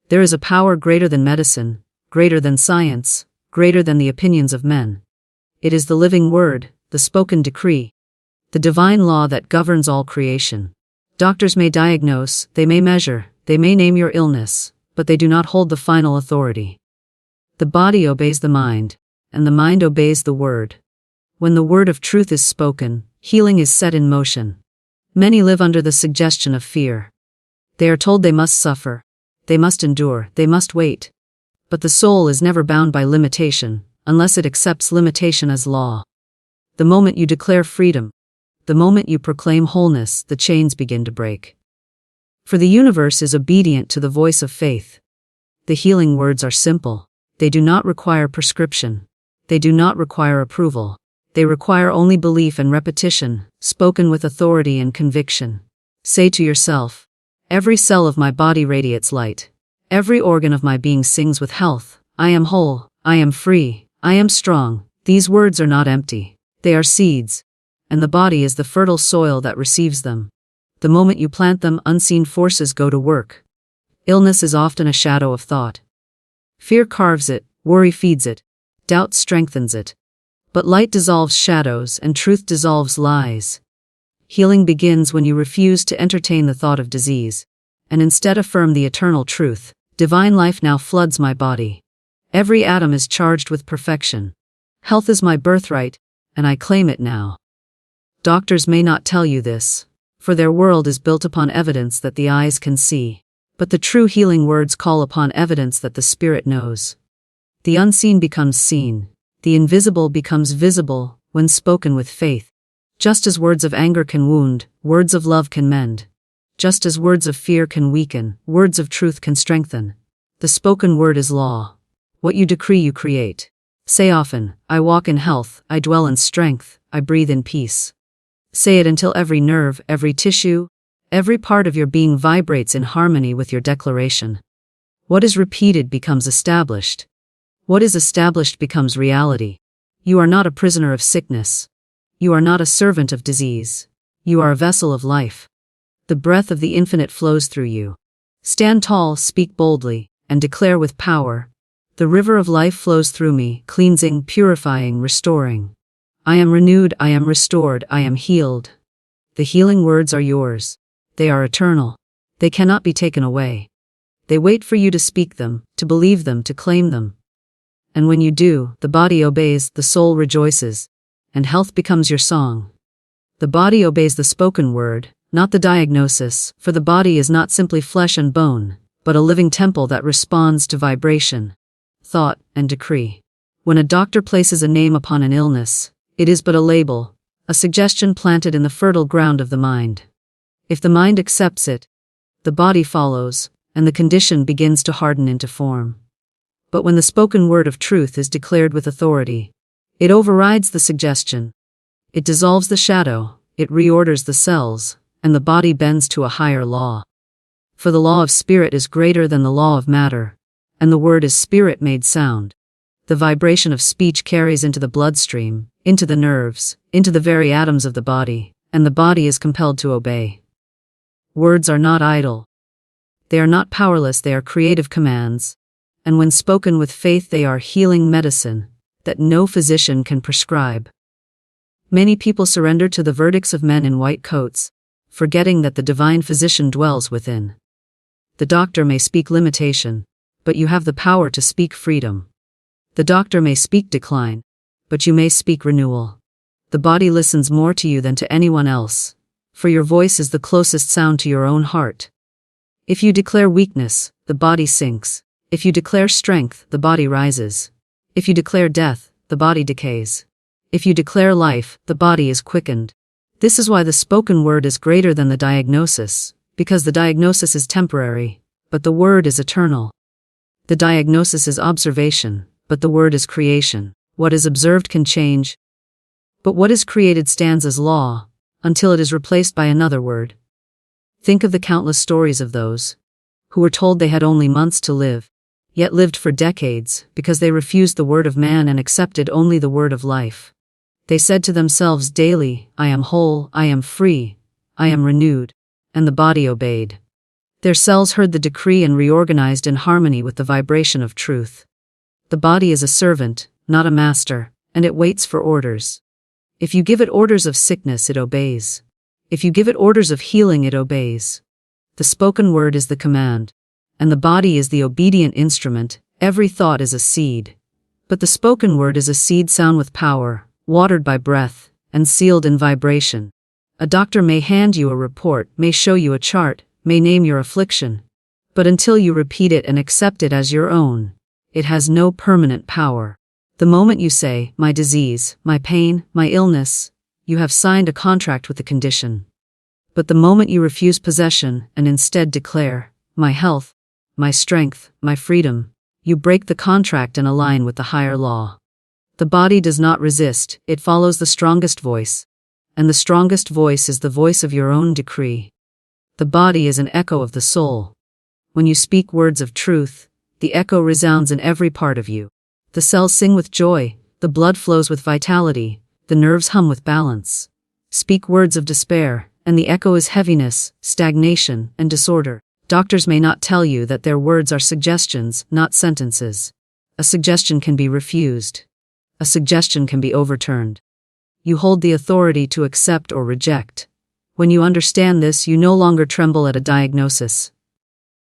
There is a power greater than medicine, greater than science, greater than the opinions of men. It is the living word, the spoken decree, the divine law that governs all creation. Doctors may diagnose, they may measure, they may name your illness, but they do not hold the final authority. The body obeys the mind, and the mind obeys the word. When the word of truth is spoken, healing is set in motion. Many live under the suggestion of fear. They are told they must suffer, they must endure, they must wait. But the soul is never bound by limitation, unless it accepts limitation as law. The moment you declare freedom, the moment you proclaim wholeness, the chains begin to break. For the universe is obedient to the voice of faith. The healing words are simple. They do not require prescription. They do not require approval. They require only belief and repetition, spoken with authority and conviction. Say to yourself, every cell of my body radiates light. Every organ of my being sings with health. I am whole. I am free. I am strong. These words are not empty. They are seeds, and the body is the fertile soil that receives them. The moment you plant them, unseen forces go to work. Illness is often a shadow of thought. Fear carves it, worry feeds it, doubt strengthens it. But light dissolves shadows and truth dissolves lies. Healing begins when you refuse to entertain the thought of disease, and instead affirm the eternal truth. Divine life now floods my body. Every atom is charged with perfection. Health is my birthright, and I claim it now. Doctors may not tell you this, for their world is built upon evidence that the eyes can see. But the true healing words call upon evidence that the spirit knows. The unseen becomes seen. The invisible becomes visible when spoken with faith. Just as words of anger can wound, words of love can mend. Just as words of fear can weaken, words of truth can strengthen. The spoken word is law. What you decree you create. Say often, I walk in health, I dwell in strength, I breathe in peace. Say it until every nerve, every tissue, every part of your being vibrates in harmony with your declaration. What is repeated becomes established. What is established becomes reality. You are not a prisoner of sickness. You are not a servant of disease. You are a vessel of life. The breath of the infinite flows through you. Stand tall, speak boldly, and declare with power. The river of life flows through me, cleansing, purifying, restoring. I am renewed, I am restored, I am healed. The healing words are yours. They are eternal. They cannot be taken away. They wait for you to speak them, to believe them, to claim them. And when you do, the body obeys, the soul rejoices, and health becomes your song. The body obeys the spoken word, not the diagnosis, for the body is not simply flesh and bone, but a living temple that responds to vibration, thought, and decree. When a doctor places a name upon an illness, it is but a label, a suggestion planted in the fertile ground of the mind. If the mind accepts it, the body follows, and the condition begins to harden into form. But when the spoken word of truth is declared with authority, it overrides the suggestion. It dissolves the shadow, it reorders the cells, and the body bends to a higher law. For the law of spirit is greater than the law of matter, and the word is spirit made sound. The vibration of speech carries into the bloodstream, into the nerves, into the very atoms of the body, and the body is compelled to obey. Words are not idle. They are not powerless, they are creative commands, and when spoken with faith they are healing medicine that no physician can prescribe. Many people surrender to the verdicts of men in white coats, forgetting that the divine physician dwells within. The doctor may speak limitation, but you have the power to speak freedom. The doctor may speak decline, but you may speak renewal. The body listens more to you than to anyone else, for your voice is the closest sound to your own heart. If you declare weakness, the body sinks. If you declare strength, the body rises. If you declare death, the body decays. If you declare life, the body is quickened. This is why the spoken word is greater than the diagnosis, because the diagnosis is temporary, but the word is eternal. The diagnosis is observation, but the word is creation. What is observed can change, but what is created stands as law, until it is replaced by another word. Think of the countless stories of those who were told they had only months to live, yet lived for decades because they refused the word of man and accepted only the word of life. They said to themselves daily, I am whole, I am free, I am renewed, and the body obeyed. Their cells heard the decree and reorganized in harmony with the vibration of truth. The body is a servant, not a master, and it waits for orders. If you give it orders of sickness, it obeys. If you give it orders of healing, it obeys. The spoken word is the command, and the body is the obedient instrument. Every thought is a seed. But the spoken word is a seed sown with power, watered by breath, and sealed in vibration. A doctor may hand you a report, may show you a chart, may name your affliction. But until you repeat it and accept it as your own, it has no permanent power. The moment you say, my disease, my pain, my illness, you have signed a contract with the condition. But the moment you refuse possession and instead declare, my health, my strength, my freedom, you break the contract and align with the higher law. The body does not resist, it follows the strongest voice. And the strongest voice is the voice of your own decree. The body is an echo of the soul. When you speak words of truth, the echo resounds in every part of you. The cells sing with joy, the blood flows with vitality, the nerves hum with balance. Speak words of despair, and the echo is heaviness, stagnation, and disorder. Doctors may not tell you that their words are suggestions, not sentences. A suggestion can be refused. A suggestion can be overturned. You hold the authority to accept or reject. When you understand this, you no longer tremble at a diagnosis.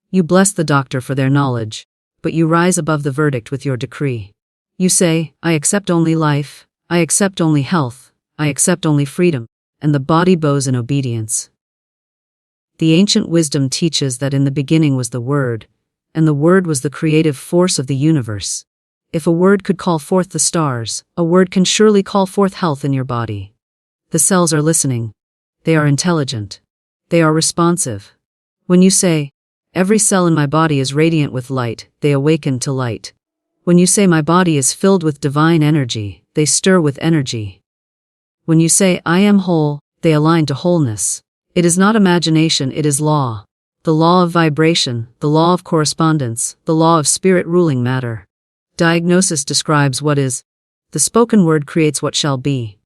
You bless the doctor for their knowledge, but you rise above the verdict with your decree. You say, I accept only life, I accept only health, I accept only freedom, and the body bows in obedience. The ancient wisdom teaches that in the beginning was the Word, and the Word was the creative force of the universe. If a word could call forth the stars, a word can surely call forth health in your body. The cells are listening. They are intelligent. They are responsive. When you say, every cell in my body is radiant with light, they awaken to light. When you say my body is filled with divine energy, they stir with energy. When you say I am whole, they align to wholeness. It is not imagination, it is law. The law of vibration, the law of correspondence, the law of spirit ruling matter. Diagnosis describes what is. The spoken word creates what shall be.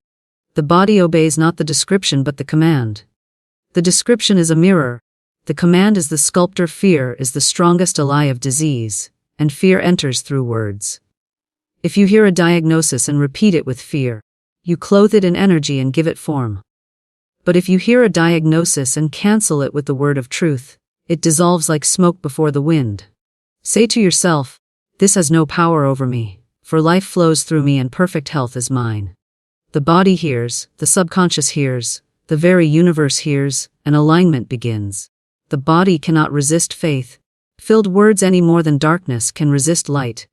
The body obeys not the description but the command. The description is a mirror. The command is the sculptor. Fear is the strongest ally of disease, and fear enters through words. If you hear a diagnosis and repeat it with fear, you clothe it in energy and give it form. But if you hear a diagnosis and cancel it with the word of truth, it dissolves like smoke before the wind. Say to yourself, this has no power over me, for life flows through me and perfect health is mine. The body hears, the subconscious hears, the very universe hears, and alignment begins. The body cannot resist faith. Filled words any more than darkness can resist light.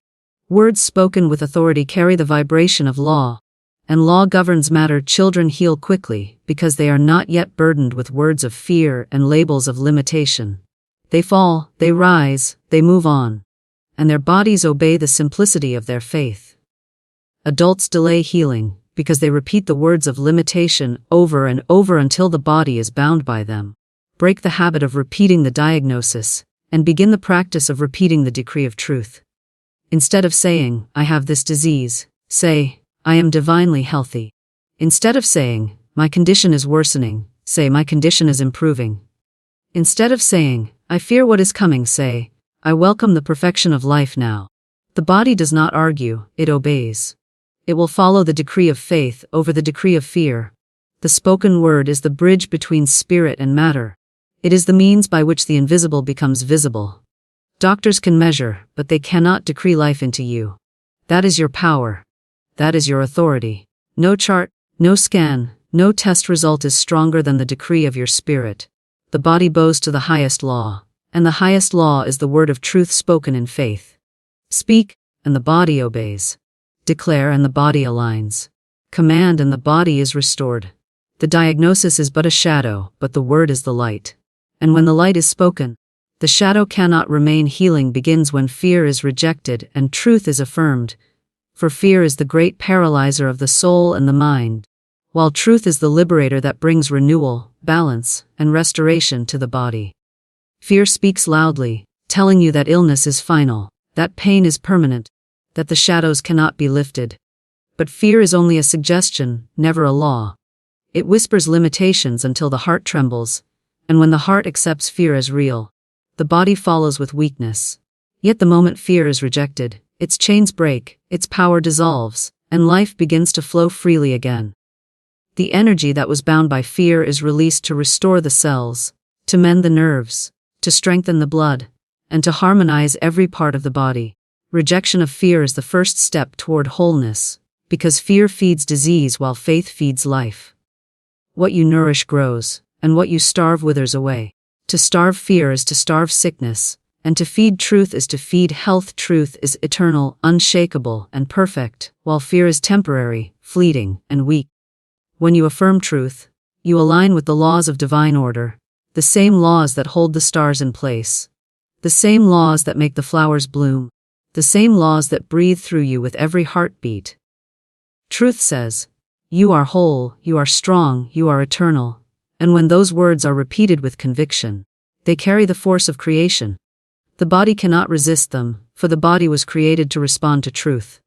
Words spoken with authority carry the vibration of law, and law governs matter. Children heal quickly because they are not yet burdened with words of fear and labels of limitation. They fall, they rise, they move on, and their bodies obey the simplicity of their faith. Adults delay healing because they repeat the words of limitation over and over until the body is bound by them. Break the habit of repeating the diagnosis, and begin the practice of repeating the decree of truth. Instead of saying, I have this disease, say, I am divinely healthy. Instead of saying, my condition is worsening, say, my condition is improving. Instead of saying, I fear what is coming, say, I welcome the perfection of life now. The body does not argue, it obeys. It will follow the decree of faith over the decree of fear. The spoken word is the bridge between spirit and matter. It is the means by which the invisible becomes visible. Doctors can measure, but they cannot decree life into you. That is your power. That is your authority. No chart, no scan, no test result is stronger than the decree of your spirit. The body bows to the highest law, and the highest law is the word of truth spoken in faith. Speak, and the body obeys. Declare, and the body aligns. Command, and the body is restored. The diagnosis is but a shadow, but the word is the light. And when the light is spoken, the shadow cannot remain. Healing begins when fear is rejected and truth is affirmed. For fear is the great paralyzer of the soul and the mind, while truth is the liberator that brings renewal, balance, and restoration to the body. Fear speaks loudly, telling you that illness is final, that pain is permanent, that the shadows cannot be lifted. But fear is only a suggestion, never a law. It whispers limitations until the heart trembles, and when the heart accepts fear as real, the body follows with weakness. Yet the moment fear is rejected, its chains break, its power dissolves, and life begins to flow freely again. The energy that was bound by fear is released to restore the cells, to mend the nerves, to strengthen the blood, and to harmonize every part of the body. Rejection of fear is the first step toward wholeness, because fear feeds disease while faith feeds life. What you nourish grows, and what you starve withers away. To starve fear is to starve sickness, and to feed truth is to feed health. Truth is eternal, unshakable, and perfect, while fear is temporary, fleeting, and weak. When you affirm truth, you align with the laws of divine order, the same laws that hold the stars in place, the same laws that make the flowers bloom, the same laws that breathe through you with every heartbeat. Truth says, "You are whole, you are strong, you are eternal," and when those words are repeated with conviction, they carry the force of creation. The body cannot resist them, for the body was created to respond to truth.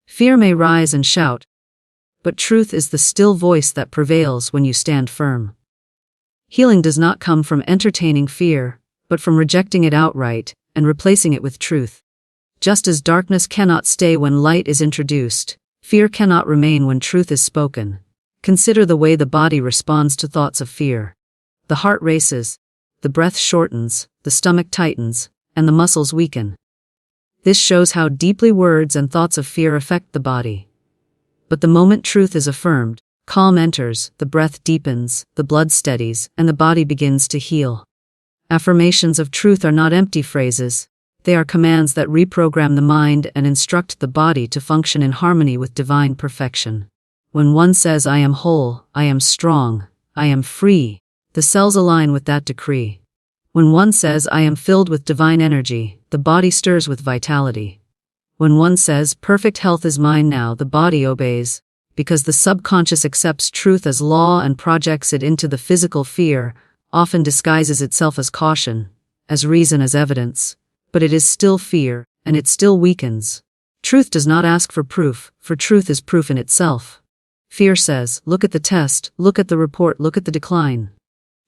Fear may rise and shout, but truth is the still voice that prevails when you stand firm. Healing does not come from entertaining fear, but from rejecting it outright and replacing it with truth. Just as darkness cannot stay when light is introduced, fear cannot remain when truth is spoken. Consider the way the body responds to thoughts of fear. The heart races, the breath shortens, the stomach tightens, and the muscles weaken. This shows how deeply words and thoughts of fear affect the body. But the moment truth is affirmed, calm enters, the breath deepens, the blood steadies, and the body begins to heal. Affirmations of truth are not empty phrases. They are commands that reprogram the mind and instruct the body to function in harmony with divine perfection. When one says, "I am whole, I am strong, I am free," the cells align with that decree. When one says, "I am filled with divine energy," the body stirs with vitality. When one says, "Perfect health is mine now," the body obeys, because the subconscious accepts truth as law and projects it into the physical. Fear often disguises itself as caution, as reason, as evidence, but it is still fear, and it still weakens. Truth does not ask for proof, for truth is proof in itself. Fear says, "Look at the test, look at the report, look at the decline."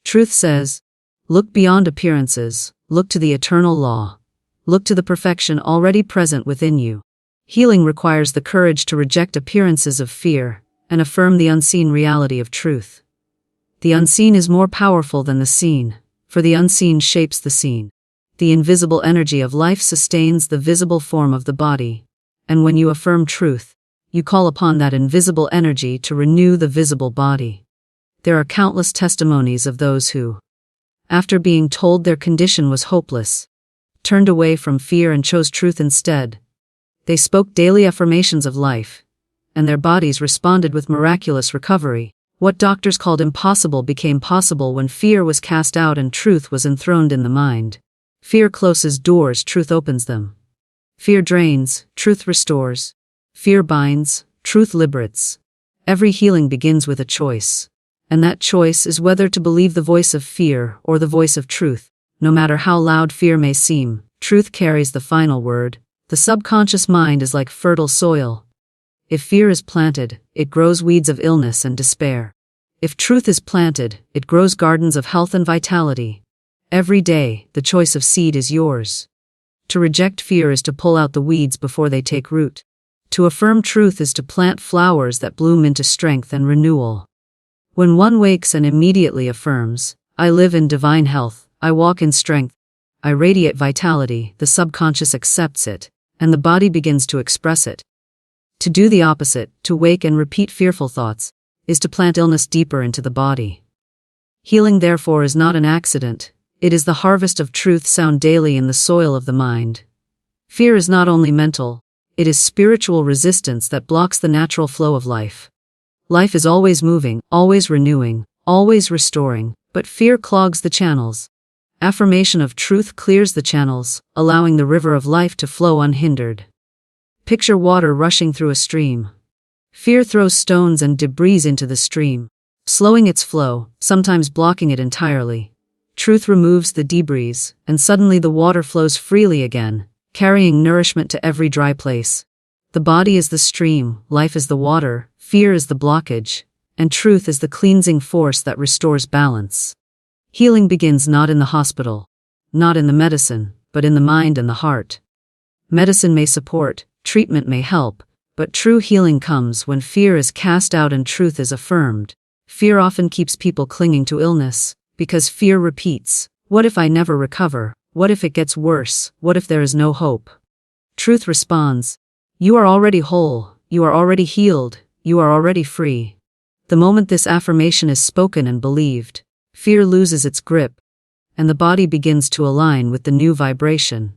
Truth says, "Look beyond appearances, look to the eternal law. Look to the perfection already present within you." Healing requires the courage to reject appearances of fear and affirm the unseen reality of truth. The unseen is more powerful than the seen, for the unseen shapes the seen. The invisible energy of life sustains the visible form of the body, and when you affirm truth, you call upon that invisible energy to renew the visible body. There are countless testimonies of those who, after being told their condition was hopeless, turned away from fear and chose truth instead. They spoke daily affirmations of life, and their bodies responded with miraculous recovery. What doctors called impossible became possible when fear was cast out and truth was enthroned in the mind. Fear closes doors, truth opens them. Fear drains, truth restores. Fear binds, truth liberates. Every healing begins with a choice, and that choice is whether to believe the voice of fear or the voice of truth. No matter how loud fear may seem, truth carries the final word. The subconscious mind is like fertile soil. If fear is planted, it grows weeds of illness and despair. If truth is planted, it grows gardens of health and vitality. Every day, the choice of seed is yours. To reject fear is to pull out the weeds before they take root. To affirm truth is to plant flowers that bloom into strength and renewal. When one wakes and immediately affirms, "I live in divine health, I walk in strength, I radiate vitality," the subconscious accepts it, and the body begins to express it. To do the opposite, to wake and repeat fearful thoughts, is to plant illness deeper into the body. Healing, therefore, is not an accident. It is the harvest of truth sown daily in the soil of the mind. Fear is not only mental, it is spiritual resistance that blocks the natural flow of life. Life is always moving, always renewing, always restoring, but fear clogs the channels. Affirmation of truth clears the channels, allowing the river of life to flow unhindered. Picture water rushing through a stream. Fear throws stones and debris into the stream, slowing its flow, sometimes blocking it entirely. Truth removes the debris, and suddenly the water flows freely again, carrying nourishment to every dry place. The body is the stream, life is the water, fear is the blockage, and truth is the cleansing force that restores balance. Healing begins not in the hospital, not in the medicine, but in the mind and the heart. Medicine may support, treatment may help, but true healing comes when fear is cast out and truth is affirmed. Fear often keeps people clinging to illness, because fear repeats, what if I never recover? What if it gets worse? What if there is no hope? Truth responds, you are already whole, you are already healed, you are already free. The moment this affirmation is spoken and believed, fear loses its grip, and the body begins to align with the new vibration.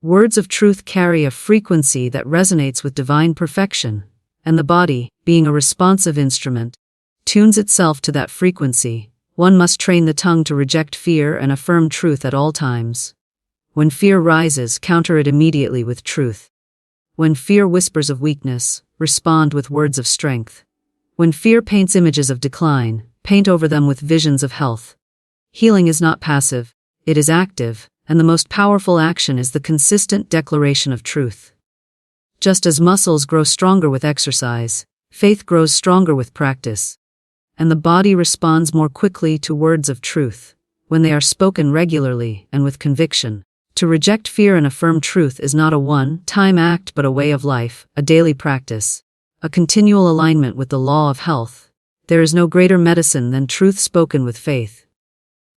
Words of truth carry a frequency that resonates with divine perfection, and the body, being a responsive instrument, tunes itself to that frequency. One must train the tongue to reject fear and affirm truth at all times. When fear rises, counter it immediately with truth. When fear whispers of weakness, respond with words of strength. When fear paints images of decline, paint over them with visions of health. Healing is not passive, it is active, and the most powerful action is the consistent declaration of truth. Just as muscles grow stronger with exercise, faith grows stronger with practice, and the body responds more quickly to words of truth when they are spoken regularly and with conviction. To reject fear and affirm truth is not a one-time act but a way of life, a daily practice, a continual alignment with the law of health. There is no greater medicine than truth spoken with faith.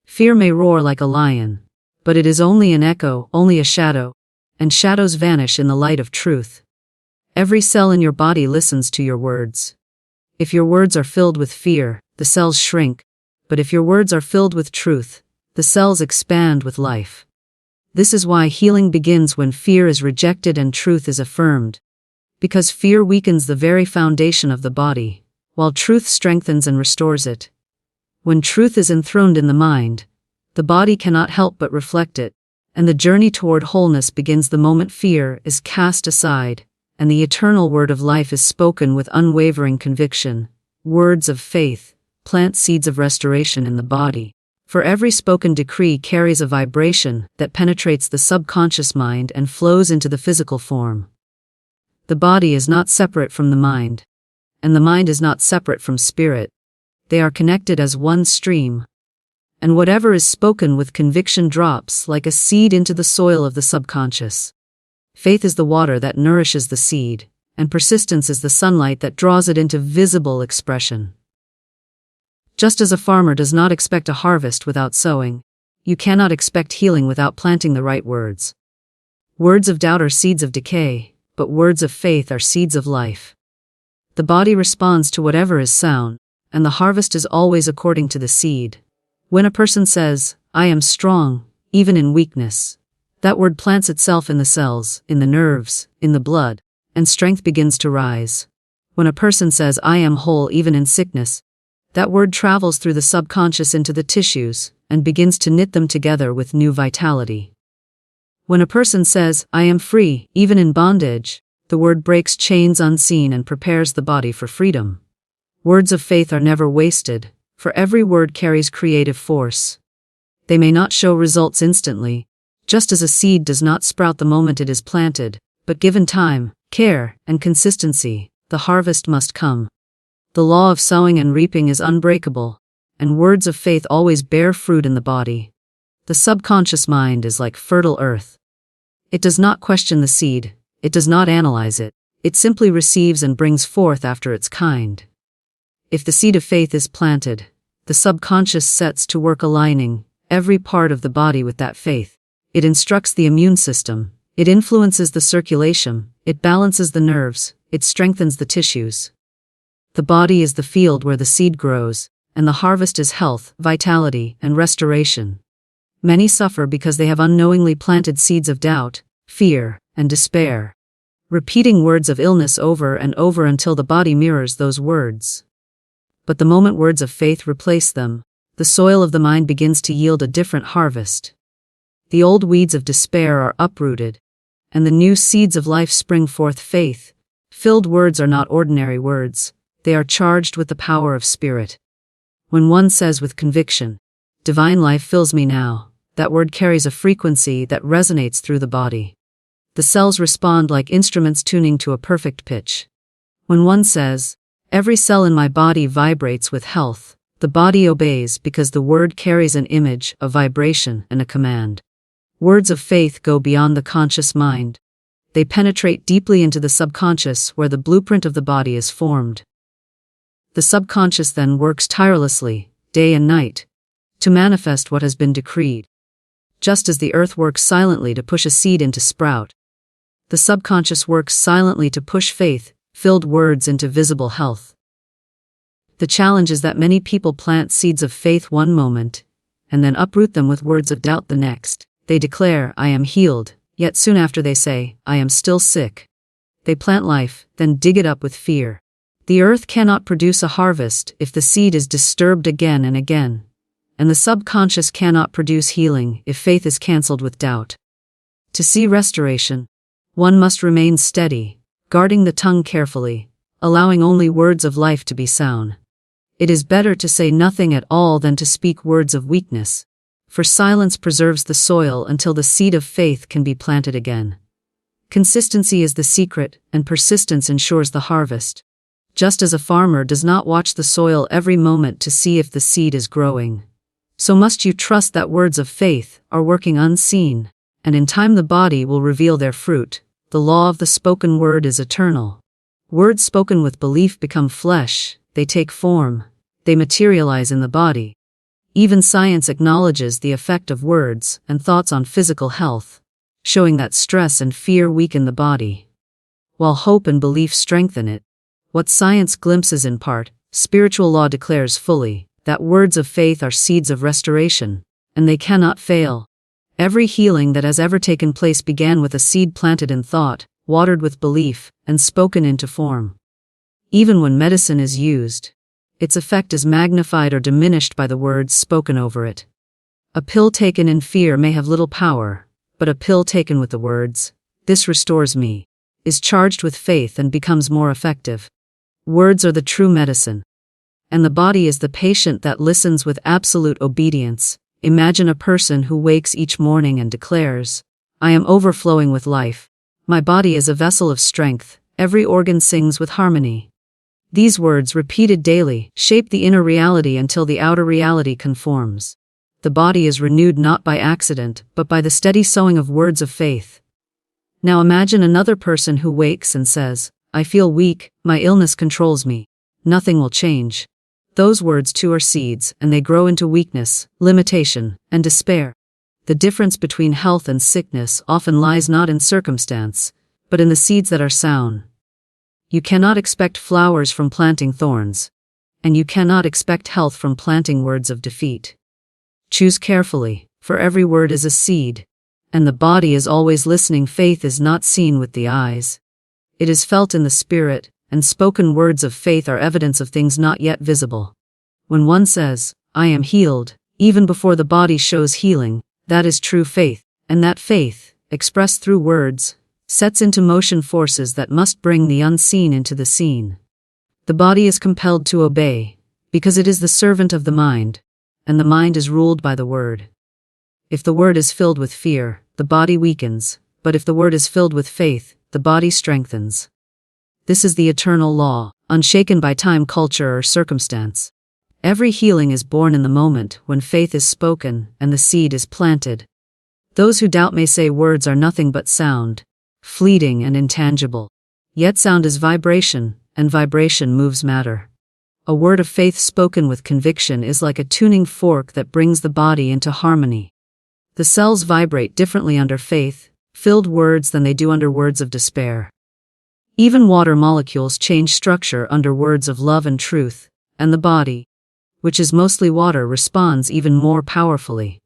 Fear may roar like a lion, but it is only an echo, only a shadow, and shadows vanish in the light of truth. Every cell in your body listens to your words. If your words are filled with fear, the cells shrink, but if your words are filled with truth, the cells expand with life. This is why healing begins when fear is rejected and truth is affirmed, because fear weakens the very foundation of the body, while truth strengthens and restores it. When truth is enthroned in the mind, the body cannot help but reflect it, and the journey toward wholeness begins the moment fear is cast aside, and the eternal word of life is spoken with unwavering conviction. Words of faith plant seeds of restoration in the body. For every spoken decree carries a vibration that penetrates the subconscious mind and flows into the physical form. The body is not separate from the mind, and the mind is not separate from spirit. They are connected as one stream, and whatever is spoken with conviction drops like a seed into the soil of the subconscious. Faith is the water that nourishes the seed, and persistence is the sunlight that draws it into visible expression. Just as a farmer does not expect a harvest without sowing, you cannot expect healing without planting the right words. Words of doubt are seeds of decay, but words of faith are seeds of life. The body responds to whatever is sown, and the harvest is always according to the seed. When a person says, I am strong, even in weakness, that word plants itself in the cells, in the nerves, in the blood, and strength begins to rise. When a person says, I am whole even in sickness, that word travels through the subconscious into the tissues, and begins to knit them together with new vitality. When a person says, I am free, even in bondage, the word breaks chains unseen and prepares the body for freedom. Words of faith are never wasted, for every word carries creative force. They may not show results instantly, just as a seed does not sprout the moment it is planted, but given time, care, and consistency, the harvest must come. The law of sowing and reaping is unbreakable, and words of faith always bear fruit in the body. The subconscious mind is like fertile earth. It does not question the seed, it does not analyze it, it simply receives and brings forth after its kind. If the seed of faith is planted, the subconscious sets to work aligning every part of the body with that faith. It instructs the immune system, it influences the circulation, it balances the nerves, it strengthens the tissues. The body is the field where the seed grows, and the harvest is health, vitality, and restoration. Many suffer because they have unknowingly planted seeds of doubt, fear, and despair, repeating words of illness over and over until the body mirrors those words. But the moment words of faith replace them, the soil of the mind begins to yield a different harvest. The old weeds of despair are uprooted, and the new seeds of life spring forth. Faith-filled words are not ordinary words, they are charged with the power of spirit. When one says with conviction, divine life fills me now, that word carries a frequency that resonates through the body. The cells respond like instruments tuning to a perfect pitch. When one says, every cell in my body vibrates with health, the body obeys because the word carries an image, a vibration, and a command. Words of faith go beyond the conscious mind. They penetrate deeply into the subconscious where the blueprint of the body is formed. The subconscious then works tirelessly, day and night, to manifest what has been decreed. Just as the earth works silently to push a seed into sprout, the subconscious works silently to push faith-filled words into visible health. The challenge is that many people plant seeds of faith one moment, and then uproot them with words of doubt the next. They declare, "I am healed," yet soon after they say, "I am still sick." They plant life, then dig it up with fear. The earth cannot produce a harvest if the seed is disturbed again and again, and the subconscious cannot produce healing if faith is cancelled with doubt. To see restoration, one must remain steady, guarding the tongue carefully, allowing only words of life to be sown. It is better to say nothing at all than to speak words of weakness, for silence preserves the soil until the seed of faith can be planted again. Consistency is the secret, and persistence ensures the harvest. Just as a farmer does not watch the soil every moment to see if the seed is growing, so must you trust that words of faith are working unseen, and in time the body will reveal their fruit. The law of the spoken word is eternal. Words spoken with belief become flesh, they take form, they materialize in the body. Even science acknowledges the effect of words and thoughts on physical health, showing that stress and fear weaken the body, while hope and belief strengthen it. What science glimpses in part, spiritual law declares fully, that words of faith are seeds of restoration, and they cannot fail. Every healing that has ever taken place began with a seed planted in thought, watered with belief, and spoken into form. Even when medicine is used, its effect is magnified or diminished by the words spoken over it. A pill taken in fear may have little power, but a pill taken with the words, "This restores me," is charged with faith and becomes more effective. Words are the true medicine, and the body is the patient that listens with absolute obedience. Imagine a person who wakes each morning and declares, "I am overflowing with life. My body is a vessel of strength, every organ sings with harmony." These words, repeated daily, shape the inner reality until the outer reality conforms. The body is renewed not by accident, but by the steady sowing of words of faith. Now imagine another person who wakes and says, "I feel weak, my illness controls me. Nothing will change." Those words too are seeds, and they grow into weakness, limitation, and despair. The difference between health and sickness often lies not in circumstance, but in the seeds that are sown. You cannot expect flowers from planting thorns, and you cannot expect health from planting words of defeat. Choose carefully, for every word is a seed, and the body is always listening. Faith is not seen with the eyes. It is felt in the spirit, and spoken words of faith are evidence of things not yet visible. When one says, "I am healed," even before the body shows healing, that is true faith, and that faith, expressed through words, sets into motion forces that must bring the unseen into the seen. The body is compelled to obey, because it is the servant of the mind, and the mind is ruled by the word. If the word is filled with fear, the body weakens, but if the word is filled with faith, the body strengthens. This is the eternal law, unshaken by time, culture, or circumstance. Every healing is born in the moment when faith is spoken and the seed is planted. Those who doubt may say words are nothing but sound, fleeting and intangible. Yet sound is vibration, and vibration moves matter. A word of faith spoken with conviction is like a tuning fork that brings the body into harmony. The cells vibrate differently under faith-filled words than they do under words of despair. Even water molecules change structure under words of love and truth, and the body, which is mostly water, responds even more powerfully.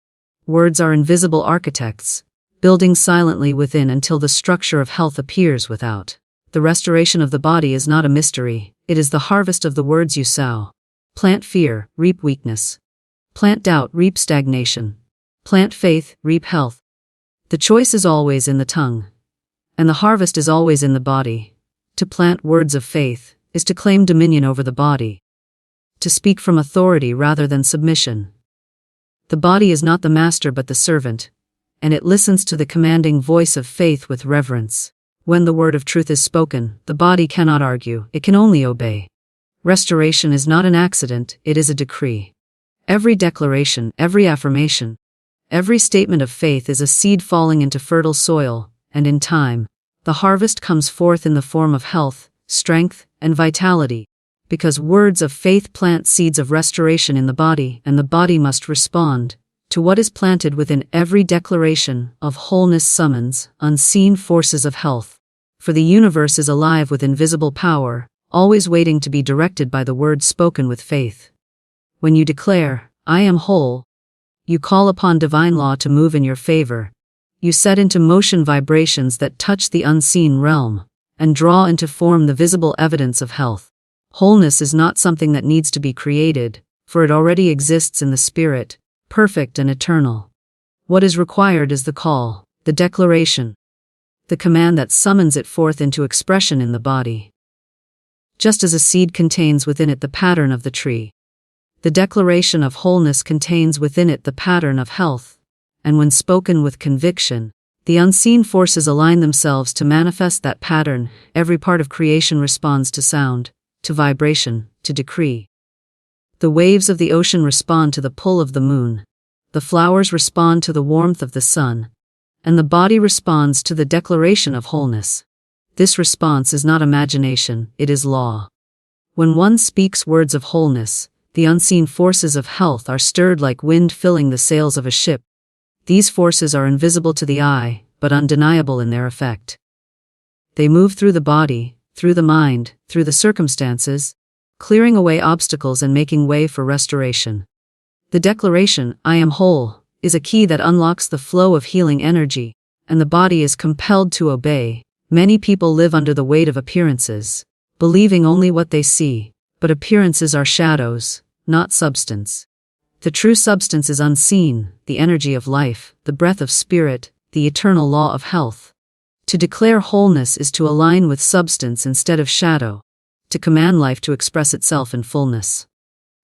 Words are invisible architects, building silently within until the structure of health appears without. The restoration of the body is not a mystery, it is the harvest of the words you sow. Plant fear, reap weakness. Plant doubt, reap stagnation. Plant faith, reap health. The choice is always in the tongue, and the harvest is always in the body. To plant words of faith is to claim dominion over the body, to speak from authority rather than submission. The body is not the master but the servant, and it listens to the commanding voice of faith with reverence. When the word of truth is spoken, the body cannot argue, it can only obey. Restoration is not an accident, it is a decree. Every declaration, every affirmation, Every statement of faith is a seed falling into fertile soil, and in time, the harvest comes forth in the form of health, strength, and vitality. Because words of faith plant seeds of restoration in the body, and the body must respond to what is planted within. Every declaration of wholeness summons unseen forces of health. For the universe is alive with invisible power, always waiting to be directed by the words spoken with faith. When you declare, "I am whole," you call upon divine law to move in your favor. You set into motion vibrations that touch the unseen realm, and draw into form the visible evidence of health. Wholeness is not something that needs to be created, for it already exists in the spirit, perfect and eternal. What is required is the call, the declaration, the command that summons it forth into expression in the body. Just as a seed contains within it the pattern of the tree, the declaration of wholeness contains within it the pattern of health, and when spoken with conviction, the unseen forces align themselves to manifest that pattern. Every part of creation responds to sound, to vibration, to decree. The waves of the ocean respond to the pull of the moon, the flowers respond to the warmth of the sun, and the body responds to the declaration of wholeness. This response is not imagination, it is law. When one speaks words of wholeness, the unseen forces of health are stirred like wind filling the sails of a ship. These forces are invisible to the eye, but undeniable in their effect. They move through the body, through the mind, through the circumstances, clearing away obstacles and making way for restoration. The declaration, "I am whole," is a key that unlocks the flow of healing energy, and the body is compelled to obey. Many people live under the weight of appearances, believing only what they see, but appearances are shadows, not substance. The true substance is unseen, the energy of life, the breath of spirit, the eternal law of health. To declare wholeness is to align with substance instead of shadow, to command life to express itself in fullness.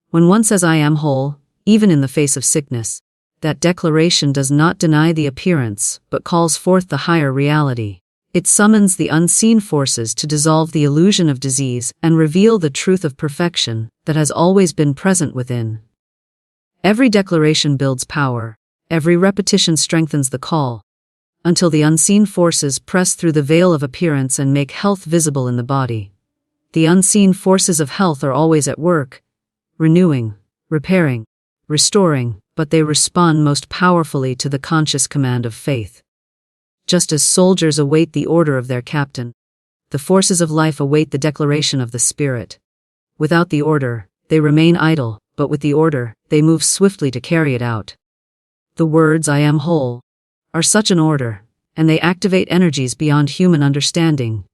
When one says "I am whole," even in the face of sickness, that declaration does not deny the appearance, but calls forth the higher reality. It summons the unseen forces to dissolve the illusion of disease and reveal the truth of perfection that has always been present within. Every declaration builds power, every repetition strengthens the call, until the unseen forces press through the veil of appearance and make health visible in the body. The unseen forces of health are always at work, renewing, repairing, restoring, but they respond most powerfully to the conscious command of faith. Just as soldiers await the order of their captain, the forces of life await the declaration of the spirit. Without the order, they remain idle, but with the order, they move swiftly to carry it out. The words "I am whole" are such an order, and they activate energies beyond human understanding.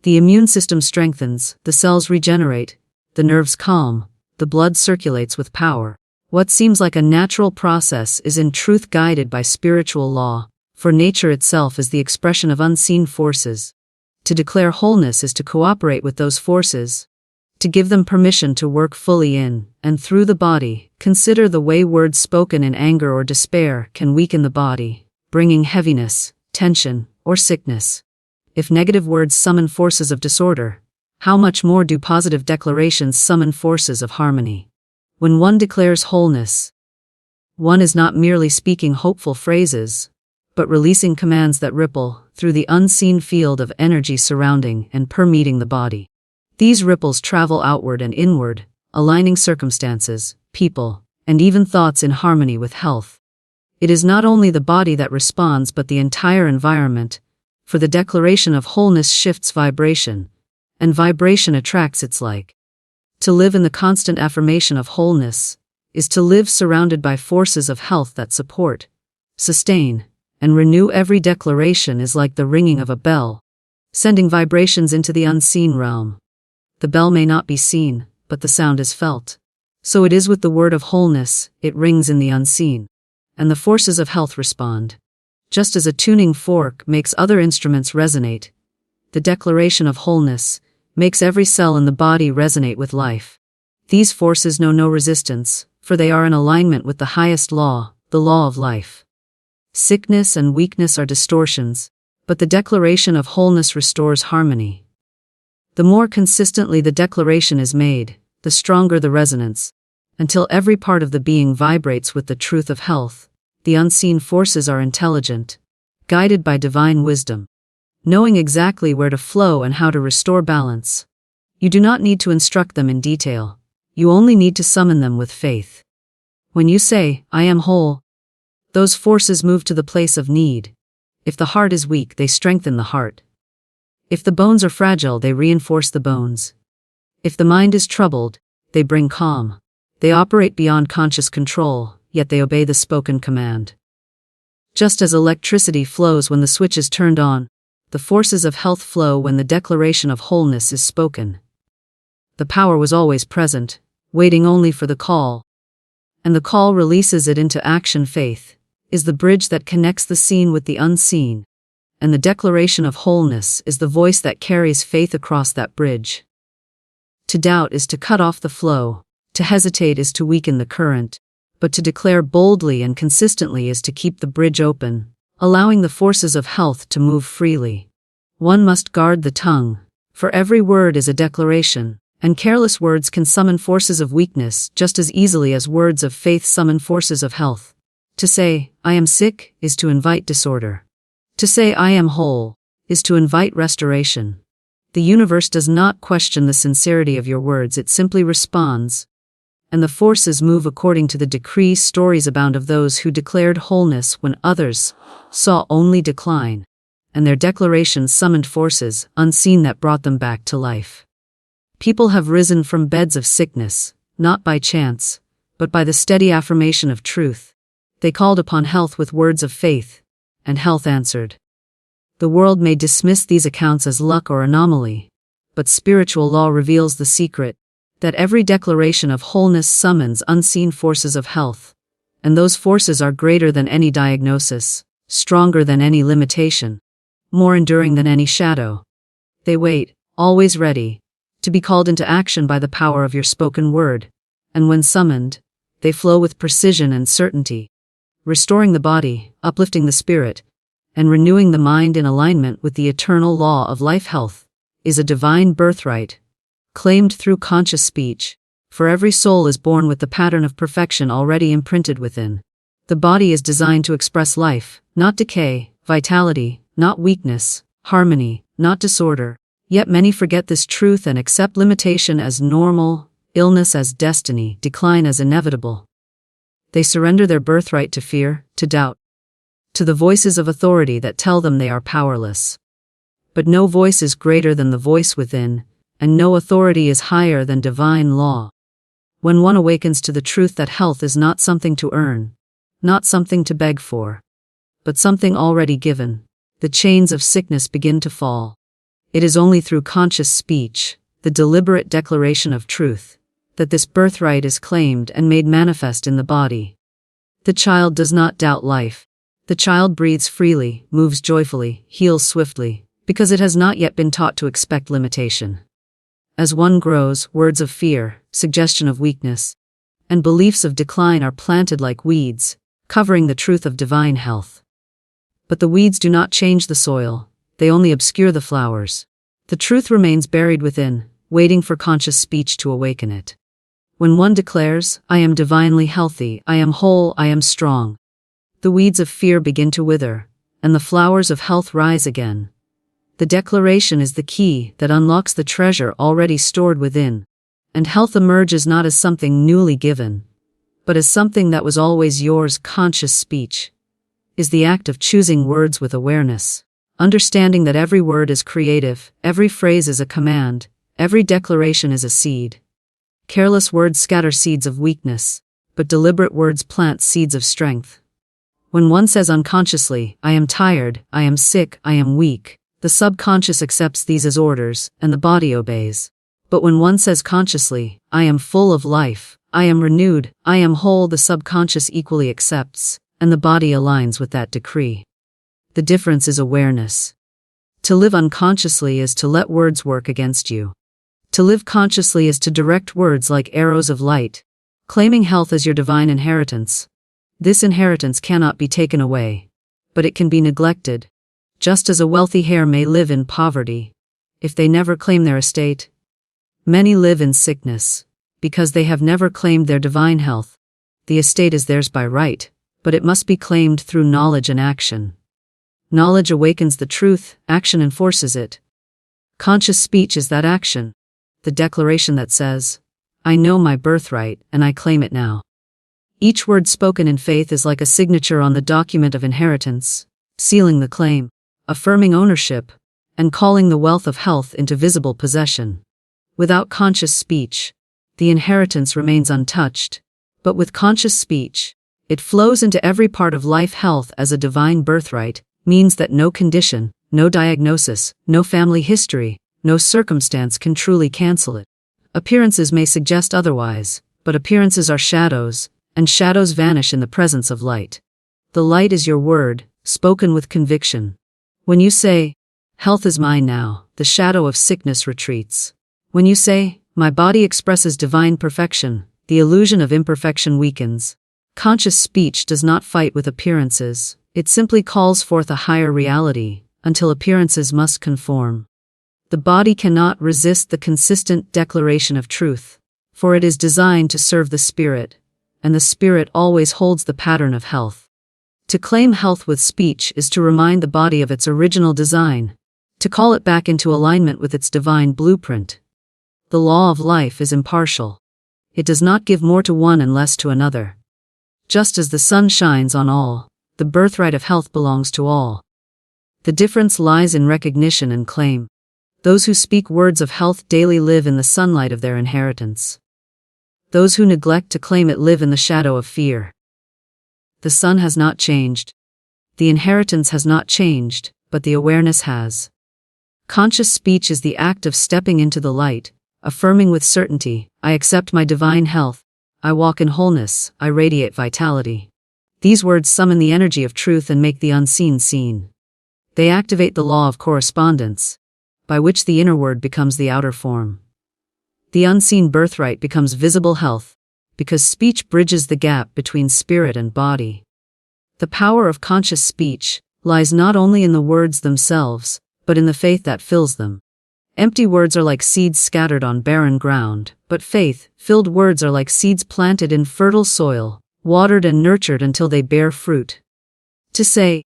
The immune system strengthens, the cells regenerate, the nerves calm, the blood circulates with power. What seems like a natural process is in truth guided by spiritual law, for nature itself is the expression of unseen forces. To declare wholeness is to cooperate with those forces, to give them permission to work fully in and through the body. Consider the way words spoken in anger or despair can weaken the body, bringing heaviness, tension, or sickness. If negative words summon forces of disorder, how much more do positive declarations summon forces of harmony? When one declares wholeness, one is not merely speaking hopeful phrases, but releasing commands that ripple through the unseen field of energy surrounding and permeating the body. These ripples travel outward and inward, aligning circumstances, people, and even thoughts in harmony with health. It is not only the body that responds but the entire environment, for the declaration of wholeness shifts vibration, and vibration attracts its like. To live in the constant affirmation of wholeness is to live surrounded by forces of health that support, sustain, and renew. Every declaration is like the ringing of a bell, sending vibrations into the unseen realm. The bell may not be seen, but the sound is felt. So it is with the word of wholeness, it rings in the unseen, and the forces of health respond. Just as a tuning fork makes other instruments resonate, the declaration of wholeness makes every cell in the body resonate with life. These forces know no resistance, for they are in alignment with the highest law, the law of life. Sickness and weakness are distortions, but the declaration of wholeness restores harmony. The more consistently the declaration is made, the stronger the resonance, until every part of the being vibrates with the truth of health. The unseen forces are intelligent, guided by divine wisdom, knowing exactly where to flow and how to restore balance. You do not need to instruct them in detail. You only need to summon them with faith. When you say, "I am whole," those forces move to the place of need. If the heart is weak, they strengthen the heart. If the bones are fragile, they reinforce the bones. If the mind is troubled, they bring calm. They operate beyond conscious control, yet they obey the spoken command. Just as electricity flows when the switch is turned on, the forces of health flow when the declaration of wholeness is spoken. The power was always present, waiting only for the call. And the call releases it into action. Faith is the bridge that connects the seen with the unseen, and the declaration of wholeness is the voice that carries faith across that bridge. To doubt is to cut off the flow, to hesitate is to weaken the current, but to declare boldly and consistently is to keep the bridge open, allowing the forces of health to move freely. One must guard the tongue, for every word is a declaration, and careless words can summon forces of weakness just as easily as words of faith summon forces of health. To say, "I am sick," is to invite disorder. To say, "I am whole," is to invite restoration. The universe does not question the sincerity of your words, it simply responds. And the forces move according to the decree. Stories abound of those who declared wholeness when others saw only decline, and their declarations summoned forces unseen that brought them back to life. People have risen from beds of sickness, not by chance, but by the steady affirmation of truth. They called upon health with words of faith, and health answered. The world may dismiss these accounts as luck or anomaly, but spiritual law reveals the secret, that every declaration of wholeness summons unseen forces of health, and those forces are greater than any diagnosis, stronger than any limitation, more enduring than any shadow. They wait, always ready, to be called into action by the power of your spoken word, and when summoned, they flow with precision and certainty, restoring the body, uplifting the spirit, and renewing the mind in alignment with the eternal law of life. Health is a divine birthright, claimed through conscious speech, for every soul is born with the pattern of perfection already imprinted within. The body is designed to express life, not decay, vitality, not weakness, harmony, not disorder. Yet many forget this truth and accept limitation as normal, illness as destiny, decline as inevitable. They surrender their birthright to fear, to doubt, to the voices of authority that tell them they are powerless. But no voice is greater than the voice within, and no authority is higher than divine law. When one awakens to the truth that health is not something to earn, not something to beg for, but something already given, the chains of sickness begin to fall. It is only through conscious speech, the deliberate declaration of truth, that this birthright is claimed and made manifest in the body. The child does not doubt life. The child breathes freely, moves joyfully, heals swiftly, because it has not yet been taught to expect limitation. As one grows, words of fear, suggestion of weakness, and beliefs of decline are planted like weeds, covering the truth of divine health. But the weeds do not change the soil, they only obscure the flowers. The truth remains buried within, waiting for conscious speech to awaken it. When one declares, "I am divinely healthy, I am whole, I am strong," the weeds of fear begin to wither, and the flowers of health rise again. The declaration is the key that unlocks the treasure already stored within, and health emerges not as something newly given, but as something that was always yours. Conscious speech is the act of choosing words with awareness, understanding that every word is creative, every phrase is a command, every declaration is a seed. Careless words scatter seeds of weakness, but deliberate words plant seeds of strength. When one says unconsciously, "I am tired, I am sick, I am weak," the subconscious accepts these as orders, and the body obeys. But when one says consciously, "I am full of life, I am renewed, I am whole," the subconscious equally accepts, and the body aligns with that decree. The difference is awareness. To live unconsciously is to let words work against you. To live consciously is to direct words like arrows of light, claiming health as your divine inheritance. This inheritance cannot be taken away, but it can be neglected. Just as a wealthy heir may live in poverty, if they never claim their estate, many live in sickness, because they have never claimed their divine health. The estate is theirs by right, but it must be claimed through knowledge and action. Knowledge awakens the truth, action enforces it. Conscious speech is that action, the declaration that says, I know my birthright and I claim it now. Each word spoken in faith is like a signature on the document of inheritance, sealing the claim, affirming ownership, and calling the wealth of health into visible possession. Without conscious speech, the inheritance remains untouched, but with conscious speech, it flows into every part of life. Health as a divine birthright means that no condition, no diagnosis, no family history, no circumstance can truly cancel it. Appearances may suggest otherwise, but appearances are shadows, and shadows vanish in the presence of light. The light is your word, spoken with conviction. When you say, health is mine now, the shadow of sickness retreats. When you say, my body expresses divine perfection, the illusion of imperfection weakens. Conscious speech does not fight with appearances, it simply calls forth a higher reality, until appearances must conform. The body cannot resist the consistent declaration of truth, for it is designed to serve the spirit, and the spirit always holds the pattern of health. To claim health with speech is to remind the body of its original design, to call it back into alignment with its divine blueprint. The law of life is impartial. It does not give more to one and less to another. Just as the sun shines on all, the birthright of health belongs to all. The difference lies in recognition and claim. Those who speak words of health daily live in the sunlight of their inheritance. Those who neglect to claim it live in the shadow of fear. The sun has not changed. The inheritance has not changed, but the awareness has. Conscious speech is the act of stepping into the light, affirming with certainty, I accept my divine health, I walk in wholeness, I radiate vitality. These words summon the energy of truth and make the unseen seen. They activate the law of correspondence, by which the inner word becomes the outer form. The unseen birthright becomes visible health, because speech bridges the gap between spirit and body. The power of conscious speech lies not only in the words themselves, but in the faith that fills them. Empty words are like seeds scattered on barren ground, but faith-filled words are like seeds planted in fertile soil, watered and nurtured until they bear fruit. To say,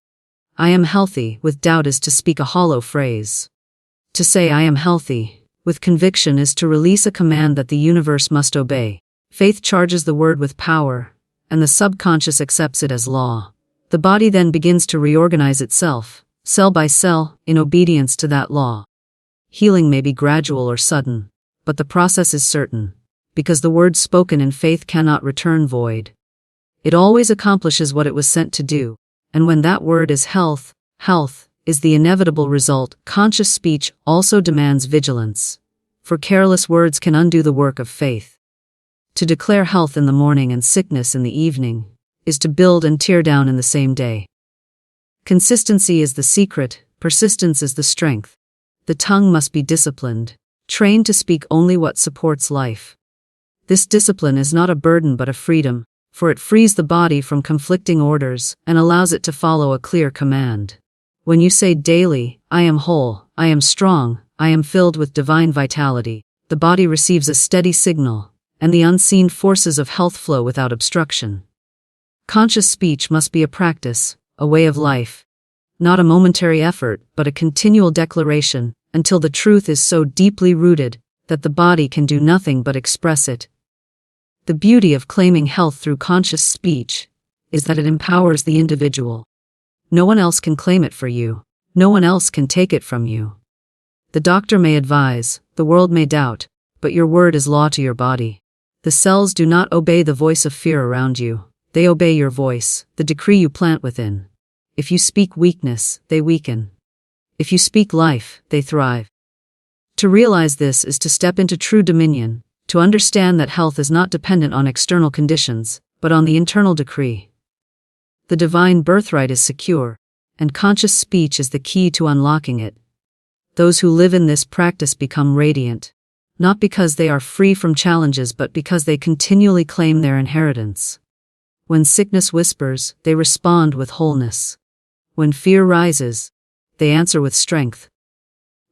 I am healthy, with doubt is to speak a hollow phrase. To say I am healthy, with conviction is to release a command that the universe must obey. Faith charges the word with power, and the subconscious accepts it as law. The body then begins to reorganize itself, cell by cell, in obedience to that law. Healing may be gradual or sudden, but the process is certain, because the word spoken in faith cannot return void. It always accomplishes what it was sent to do, and when that word is health, health is the inevitable result. Conscious speech also demands vigilance, for careless words can undo the work of faith. To declare health in the morning and sickness in the evening is to build and tear down in the same day. Consistency is the secret, persistence is the strength. The tongue must be disciplined, trained to speak only what supports life. This discipline is not a burden but a freedom, for it frees the body from conflicting orders and allows it to follow a clear command. When you say daily, I am whole, I am strong, I am filled with divine vitality, the body receives a steady signal, and the unseen forces of health flow without obstruction. Conscious speech must be a practice, a way of life. Not a momentary effort, but a continual declaration, until the truth is so deeply rooted that the body can do nothing but express it. The beauty of claiming health through conscious speech is that it empowers the individual. No one else can claim it for you. No one else can take it from you. The doctor may advise, the world may doubt, but your word is law to your body. The cells do not obey the voice of fear around you. They obey your voice, the decree you plant within. If you speak weakness, they weaken. If you speak life, they thrive. To realize this is to step into true dominion, to understand that health is not dependent on external conditions, but on the internal decree. The divine birthright is secure, and conscious speech is the key to unlocking it. Those who live in this practice become radiant, not because they are free from challenges but because they continually claim their inheritance. When sickness whispers, they respond with wholeness. When fear rises, they answer with strength.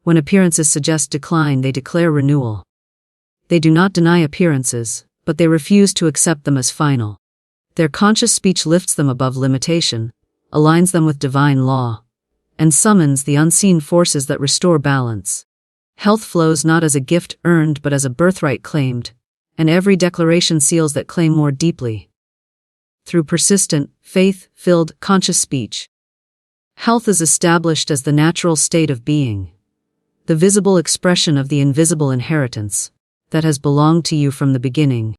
When appearances suggest decline, they declare renewal. They do not deny appearances, but they refuse to accept them as final. Their conscious speech lifts them above limitation, aligns them with divine law, and summons the unseen forces that restore balance. Health flows not as a gift earned but as a birthright claimed, and every declaration seals that claim more deeply. Through persistent, faith-filled, conscious speech, health is established as the natural state of being, the visible expression of the invisible inheritance that has belonged to you from the beginning.